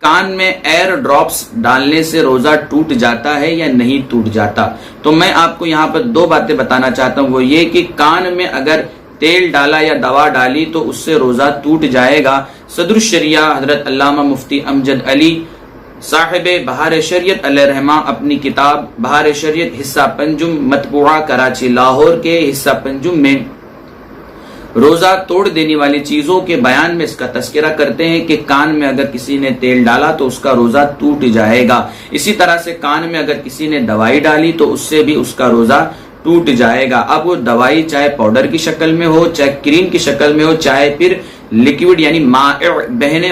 कान में air drops डालने से रोजा टूट जाता है या नहीं टूट जाता? तो मैं आपको यहाँ पर दो बातें बताना चाहता हूँ। वो ये कि कान में अगर तेल डाला या दवा डाली तो उससे रोजा टूट जाएगा। सदर शरिया हजरत अल्लामा मुफ्ती अमजद अली साहिब बहार शरीयत अलैहिर्रहमा अपनी किताब बहार शरीयत हिस्सा पंजुम मतबूआ कराची लाहौर के हिस्सा पंजुम में रोजा तोड़ देने वाली चीजों के बयान में इसका तस्करा करते हैं कि कान में अगर किसी ने तेल डाला तो उसका रोजा टूट जाएगा। इसी तरह से कान में अगर किसी ने दवाई डाली तो उससे भी उसका रोजा टूट जाएगा। अब वो दवाई चाहे पाउडर की शक्ल में हो, चाहे क्रीम की शक्ल में हो, चाहे फिर लिक्विड यानी बहने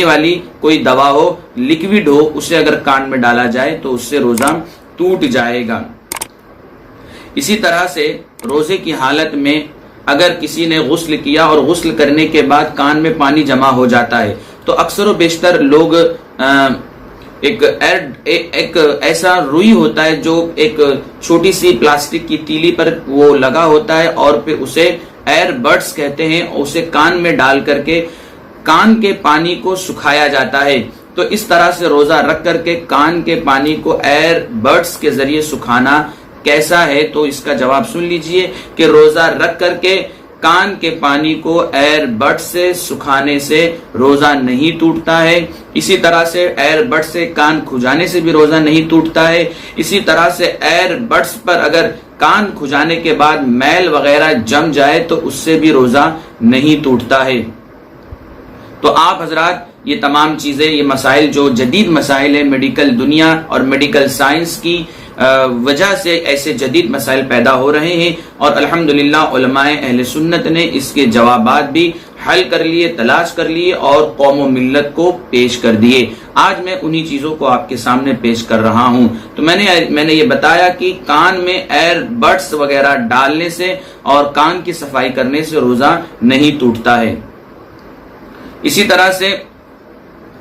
वाली कोई दवा हो, लिक्विड हो, उसे अगर कान में डाला जाए तो उससे रोजा टूट जाएगा। इसी तरह से रोजे की हालत में अगर किसी ने गुस्ल किया और गुस्ल करने के बाद कान में पानी जमा हो जाता है तो अक्सर व बेशतर लोग एक ऐसा रुई होता है जो एक छोटी सी प्लास्टिक की तीली पर वो लगा होता है और फिर उसे एयर बड्स कहते हैं, उसे कान में डाल करके कान के पानी को सुखाया जाता है। तो इस तरह से रोजा रख करके कान के पानी को एयर बड्स के जरिए सुखाना कैसा है? तो इसका जवाब सुन लीजिए कि रोजा रख करके कान के पानी को एयर बड से सुखाने से रोजा नहीं टूटता है। इसी तरह से एयर बड से कान खुजाने से भी रोजा नहीं टूटता है। इसी तरह से एयर बड्स पर अगर कान खुजाने के बाद मैल वगैरह जम जाए तो उससे भी रोजा नहीं टूटता है। तो आप हजरात ये तमाम चीजें, ये मसाइल जो जदीद मसाइल है, मेडिकल दुनिया और मेडिकल साइंस की वजह से ऐसे जदीद मसाइल पैदा हो रहे हैं और अल्हम्दुलिल्लाह उलमाए अहले सुन्नत ने इसके जवाबात भी हल कर लिए, तलाश कर लिए और कौम व मिल्लत को पेश कर दिए। आज मैं उन्हीं चीजों को आपके सामने पेश कर रहा हूं। तो मैंने ये बताया कि कान में एयर बड्स वगैरह डालने से और कान की सफाई करने से रोजा नहीं टूटता है। इसी तरह से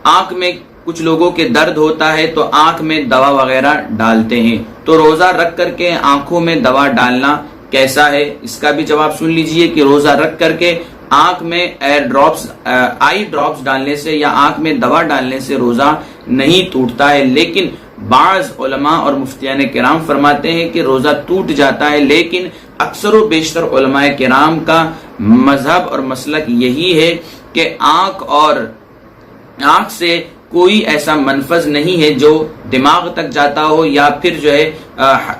आंख में कुछ लोगों के दर्द होता है तो आंख में दवा वगैरह डालते हैं। तो रोजा रख करके आंखों में दवा डालना कैसा है? इसका भी जवाब सुन लीजिए कि रोजा रख करके आंख में एयर ड्रॉप्स, आई ड्रॉप्स डालने से या आंख में दवा डालने से रोजा नहीं टूटता है। लेकिन बाज़ उलमा और मुफ्तियान किराम फरमाते हैं कि रोजा टूट जाता है। लेकिन अक्सर व बेशतर उलमाए किराम का मजहब और मसलक यही है कि आंख से कोई ऐसा मनफज नहीं है जो दिमाग तक जाता हो या फिर जो है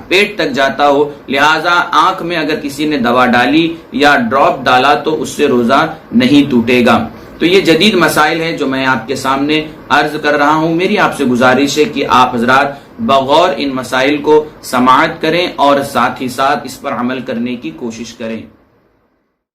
पेट तक जाता हो। लिहाजा आंख में अगर किसी ने दवा डाली या ड्रॉप डाला तो उससे रोजा नहीं टूटेगा। तो ये जदीद मसाइल हैं जो मैं आपके सामने अर्ज कर रहा हूं। मेरी आपसे गुजारिश है कि आप हजरात बगौर इन मसाइल को समाअत करें और साथ ही साथ इस पर अमल करने की कोशिश करें।